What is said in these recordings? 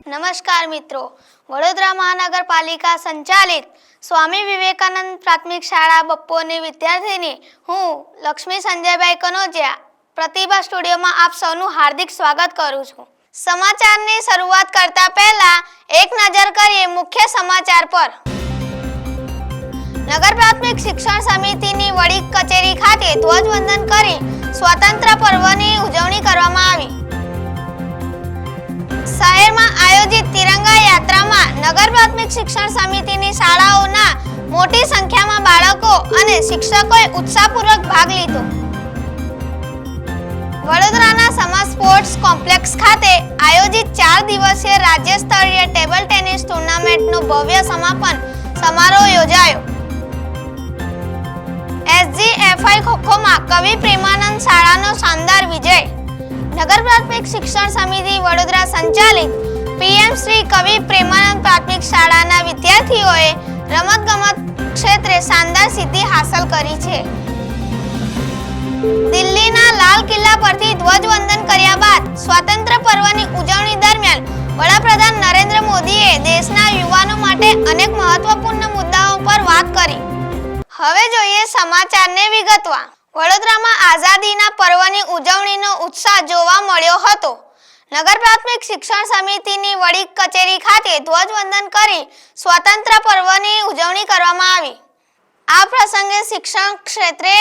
નમસ્કાર મિત્રો, વડોદરા મહાનગરપાલિકા સંચાલિત સ્વામી વિવેકાનંદ પ્રાથમિક શાળા બપ્પોની વિદ્યાર્થીની હું લક્ષ્મી સંજયભાઈ કનોજિયા પ્રતિભા સ્ટુડિયોમાં આપ સૌનું હાર્દિક સ્વાગત કરું છું। સમાચારની શરૂઆત કરતા પહેલા એક નજર કરીએ મુખ્ય સમાચાર પર। નગર પ્રાથમિક શિક્ષણ સમિતિની વડી કચેરી ખાતે ધ્વજવંદન કરી સ્વાતંત્ર્ય પર્વની ઉજવણી કરવામાં આવી। શહેરમાં આયોજિત તિરંગા યાત્રામાં નગર પ્રાથમિક શિક્ષણ સમિતિની શાળાઓના મોટી સંખ્યામાં બાળકો અને શિક્ષકોએ ઉત્સાહપૂર્વક ભાગ લીધો। વડોદરાના સમા સ્પોર્ટ્સ કોમ્પ્લેક્સ ખાતે આયોજિત 4 દિવસીય રાજ્ય સ્તરીય ટેબલ ટેનિસ ટુર્નામેન્ટનો ભવ્ય સમાપન સમારોહ યોજાયો। SGFI ખોખોમાં કવિ પ્રેમાનંદ શાળાનો શાનદાર વિજય। નગર પ્રાથમિક શિક્ષણ સમિતિ વડોદરા સંચાલિત PM શ્રી કવિ પ્રેમાનંદ પ્રાથમિક શાળાના વિદ્યાર્થીઓએ રમતગમત ક્ષેત્રે શાનદાર સિદ્ધિ હાંસલ કરી છે। દિલ્હીના લાલ કિલ્લા પરથી ધ્વજવંદન કર્યા બાદ સ્વાતંત્ર્ય પર્વની ઉજવણી દરમિયાન વડાપ્રધાન નરેન્દ્ર મોદીએ દેશના યુવાનો માટે અનેક મહત્વપૂર્ણ મુદ્દાઓ પર વાત કરી। હવે જોઈએ સમાચારને વિગતવાર। વડોદરામાં આઝાદીના પર્વની ઉજવણીનો ઉત્સાહ જોવા મળ્યો હતો। નગર પ્રાથમિક શિક્ષણ સમિતિની વડી કચેરી ખાતે ધ્વજવંદન કરી સ્વાતંત્ર્ય પર્વની ઉજવણી કરવામાં આવી। આ પ્રસંગે શિક્ષણ ક્ષેત્રે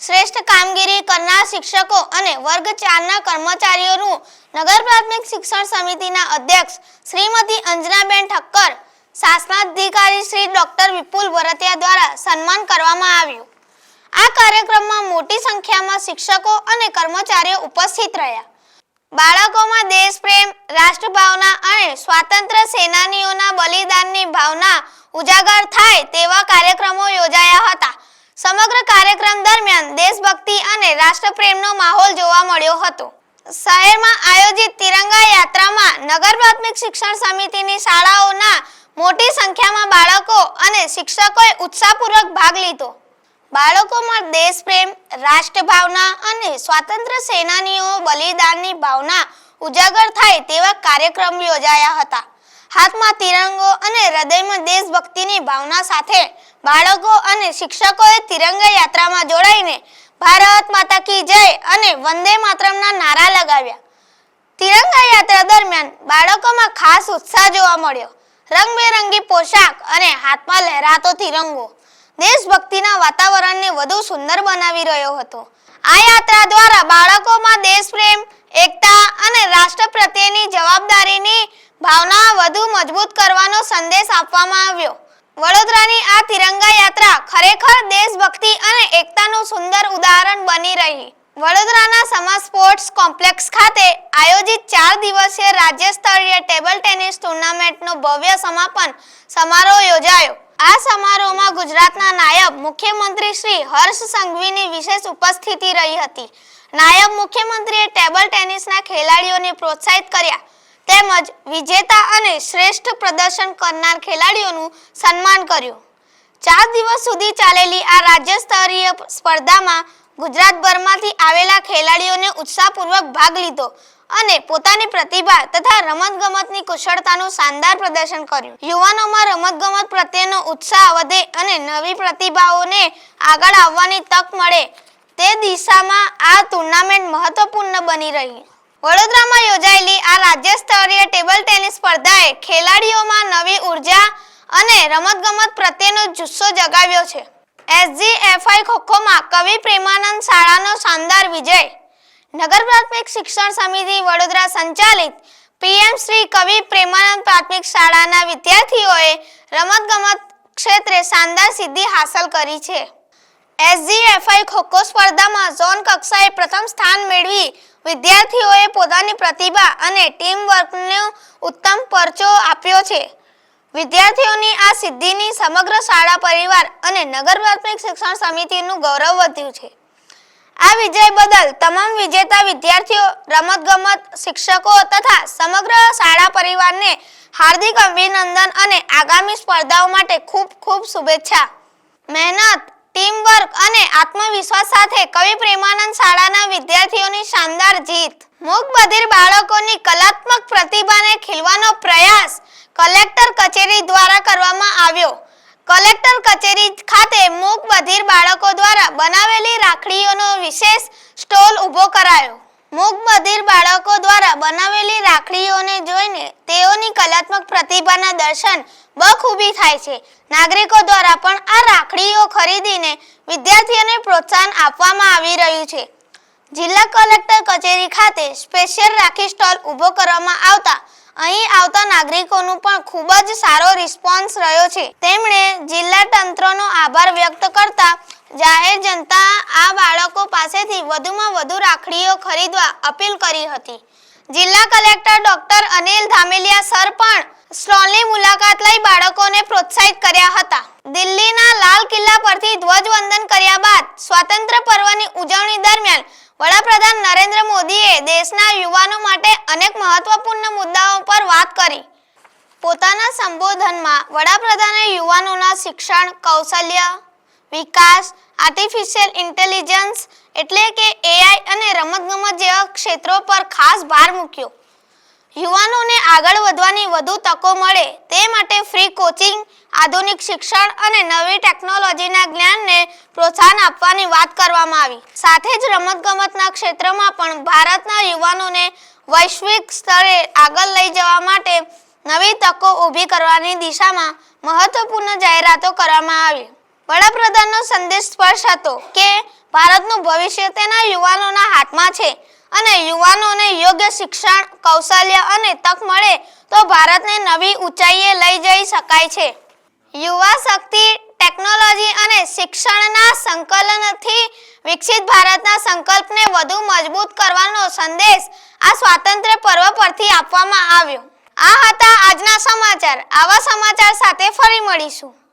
શ્રેષ્ઠ કામગીરી કરનાર શિક્ષકો અને વર્ગ 4ના કર્મચારીઓનું નગર પ્રાથમિક શિક્ષણ સમિતિના અધ્યક્ષ શ્રીમતી અંજનાબેન ઠક્કર, શાસનાધિકારી શ્રી ડોક્ટર વિપુલ ભરતિયા દ્વારા સન્માન કરવામાં આવ્યું। આ કાર્યક્રમમાં મોટી સંખ્યામાં શિક્ષકો અને કર્મચારીઓ ઉપસ્થિત રહ્યા। બાળકોમાં દેશપ્રેમ, રાષ્ટ્રભાવના અને સ્વાતંત્ર્ય સેનાનીઓના બલિદાનની ભાવના ઉજાગર થાય તેવા કાર્યક્રમો યોજાયા હતા। સમગ્ર કાર્યક્રમ દરમિયાન દેશભક્તિ અને રાષ્ટ્રપ્રેમનો માહોલ જોવા મળ્યો હતો। શહેરમાં આયોજિત તિરંગા યાત્રામાં નગર પ્રાથમિક શિક્ષણ સમિતિની શાળાઓના મોટી સંખ્યામાં બાળકો અને શિક્ષકોએ ઉત્સાહપૂર્વક ભાગ લીધો। બાળકોમાં દેશપ્રેમ, રાષ્ટ્રભાવના અને સ્વાતંત્ર્ય સેનાનીઓ બલિદાનની ભાવના ઉજાગર થાય તેવા કાર્યક્રમ યોજાયા હતા। હાથમાં તિરંગો અને હૃદયમાં દેશભક્તિની ભાવના સાથે બાળકો અને શિક્ષકોએ તિરંગા યાત્રામાં જોડાઈને ભારત માતા કી જય અને વંદે માતરમના નારા લગાવ્યા। તિરંગા યાત્રા દરમિયાન બાળકોમાં ખાસ ઉત્સાહ જોવા મળ્યો। રંગબેરંગી પોશાક અને હાથમાં લહેરાતો તિરંગો દેશભક્તિના વાતાવરણને વધુ સુંદર બનાવી રહ્યો હતો। આ યાત્રા દ્વારા બાળકોમાં દેશપ્રેમ, એકતા અને રાષ્ટ્ર પ્રત્યેની જવાબદારીની ભાવના વધુ મજબૂત કરવાનો સંદેશ આપવામાં આવ્યો। વડોદરાની આ તિરંગા યાત્રા ખરેખર દેશભક્તિ અને એકતાનું સુંદર ઉદાહરણ બની રહી। વડોદરાના સમા સ્પોર્ટ્સ કોમ્પ્લેક્સ ખાતે આયોજિત 4 દિવસીય રાજ્ય સ્તરીય ટેબલ ટેનિસ ટુર્નામેન્ટનો ભવ્ય સમાપન સમારોહ યોજાયો। આ સમારોહમાં ગુજરાતના નાયબ મુખ્યમંત્રી શ્રી હર્ષ સંઘવીની વિશેષ ઉપસ્થિતિ રહી હતી। નાયબ મુખ્યમંત્રીએ ટેબલ ટેનિસના ખેલાડીઓને પ્રોત્સાહિત કર્યા તેમજ વિજેતા અને શ્રેષ્ઠ પ્રદર્શન કરનાર ખેલાડીઓનું સન્માન કર્યું। 4 દિવસ સુધી ચાલેલી આ રાજ્ય સ્તરીય સ્પર્ધામાં ગુજરાતભરમાંથી આવેલા ખેલાડીઓને ઉત્સાહપૂર્વક ભાગ લીધો અને પોતાની પ્રતિભા તથા રમતગમતની કુશળતાનું શાનદાર પ્રદર્શન કર્યું। યુવાનોમાં રમતગમત પ્રત્યેનો ઉત્સાહ વધે અને નવી પ્રતિભાઓને આગળ આવવાની તક મળે તે દિશામાં આ ટુર્નામેન્ટ મહત્વપૂર્ણ બની રહી। વડોદરામાં યોજાયેલી આ રાજ્ય સ્તરીય ટેબલ ટેનિસ સ્પર્ધાએ ખેલાડીઓમાં નવી ઉર્જા અને રમતગમત પ્રત્યેનો જુસ્સો જગાવ્યો છે। SGFI ખોખોમાં કવિ પ્રેમાનંદ શાળાનો શાનદાર વિજય। નગર પ્રાથમિક શિક્ષણ સમિતિ વડોદરા સંચાલિત PM શ્રી કવિ પ્રેમાનંદ પ્રાથમિક શાળાના વિદ્યાર્થીઓએ રમતગમત ક્ષેત્રે શાનદાર સિદ્ધિ હાંસલ કરી છે। SGFI ખોખો સ્પર્ધામાં ઝોન કક્ષાએ પ્રથમ સ્થાન મેળવી વિદ્યાર્થીઓએ પોતાની પ્રતિભા અને ટીમ વર્કનો ઉત્તમ પરચો આપ્યો છે। વિદ્યાર્થીઓની આ સિદ્ધિની સમગ્ર શાળા પરિવાર અને નગર પ્રાથમિક શિક્ષણ સમિતિનું ગૌરવ વધ્યું છે। આ વિજય બદલ તમામ વિજેતા વિદ્યાર્થીઓ, રમતગમત શિક્ષકો તથા સમગ્ર શાળા પરિવારને હાર્દિક અભિનંદન અને આગામી સ્પર્ધાઓ માટે ખૂબ ખૂબ શુભેચ્છા। મહેનત, ટીમ વર્ક અને આત્મવિશ્વાસ સાથે કવિ પ્રેમાનંદ શાળાના વિદ્યાર્થીઓની શાનદાર જીત। મૂક બધિર બાળકોની કલાત્મક પ્રતિભાને ખીલવાનો પ્રયાસ કલેક્ટર કચેરી દ્વારા કરવામાં આવ્યો. કલેક્ટર કચેરી ખાતે મૂક બધિર બાળકો દ્વારા બનાવેલી રાખડીઓનો વિશેષ સ્ટોલ ઊભો કરાયો. મૂક બધિર બાળકો દ્વારા બનાવેલી રાખડીઓને જોઈને તેઓની કલાત્મક પ્રતિભાના દર્શન બખૂબી થાય છે. નાગરિકો દ્વારા પણ આ રાખડીઓ ખરીદીને વિદ્યાર્થીઓને પ્રોત્સાહન આપવામાં આવી રહ્યું છે. જિલ્લા કલેક્ટર કચેરી ખાતે સ્પેશિયલ રાખી સ્ટોલ ઊભો કરવામાં આવતા અહીં આવતા નાગરિકોનું પણ ખૂબ જ સારો રિસ્પોન્સ રહ્યો છે. તેમણે જિલ્લા તંત્રનો આભાર વ્યક્ત કરતા જાહેર જનતા આ બાળકો પાસેથી વધુમાં વધુ રાખડીઓ ખરીદવા અપીલ કરી હતી. જિલ્લા collector doctor Anil Dhameliya sir પણ સ્ટોલની મુલાકાત લઈ બાળકોને પ્રોત્સાહિત કર્યા હતા. દિલ્હીના લાલ કિલ્લા પરથી ધ્વજવંદન કર્યા બાદ સ્વાતંત્ર્ય પર્વની ઉજવણી દરમિયાન વડાપ્રધાન નરેન્દ્ર મોદીએ દેશના યુવાનો માટે અનેક મહત્વપૂર્ણ મુદ્દાઓ પર વાત કરી. પોતાના સંબોધનમાં વડાપ્રધાને યુવાનોના શિક્ષણ, કૌશલ્ય વિકાસ, આર્ટિફિશિયલ ઇન્ટેલિજન્સ એટલે કે AI અને રમતગમત જેવા ક્ષેત્રો પર ખાસ ભાર મૂક્યો. યુવાનોને આગળ વધવાની વધુ તકો મળે તે માટે ફ્રી કોચિંગ, આધુનિક શિક્ષણ અને નવી ટેકનોલોજીના જ્ઞાનને પ્રોત્સાહન આપવાની વાત કરવામાં આવી. સાથે જ રમતગમતના ક્ષેત્રમાં પણ ભારતના યુવાનોને વૈશ્વિક સ્તરે આગળ લઈ જવા માટે નવી તકો ઊભી કરવાની દિશામાં મહત્વપૂર્ણ જાહેરાતો કરવામાં આવી. વડાપ્રધાનનો સંદેશ સ્પષ્ટ હતો કે ભારતનું ભવિષ્ય તેના યુવાનોના હાથમાં છે અને યુવાનોને યોગ્ય શિક્ષણ, કૌશલ્ય અને તક મળે તો ભારતને નવી ઊંચાઈએ લઈ જઈ શકાય છે. યુવા શક્તિ, ટેકનોલોજી અને શિક્ષણના સંકલનથી વિકસિત ભારતના સંકલ્પને વધુ મજબૂત કરવાનો સંદેશ આ સ્વાતંત્ર્ય પર્વ પરથી આપવામાં આવ્યો. આ હતા આજના સમાચાર. આવા સમાચાર સાથે ફરી મળીશું.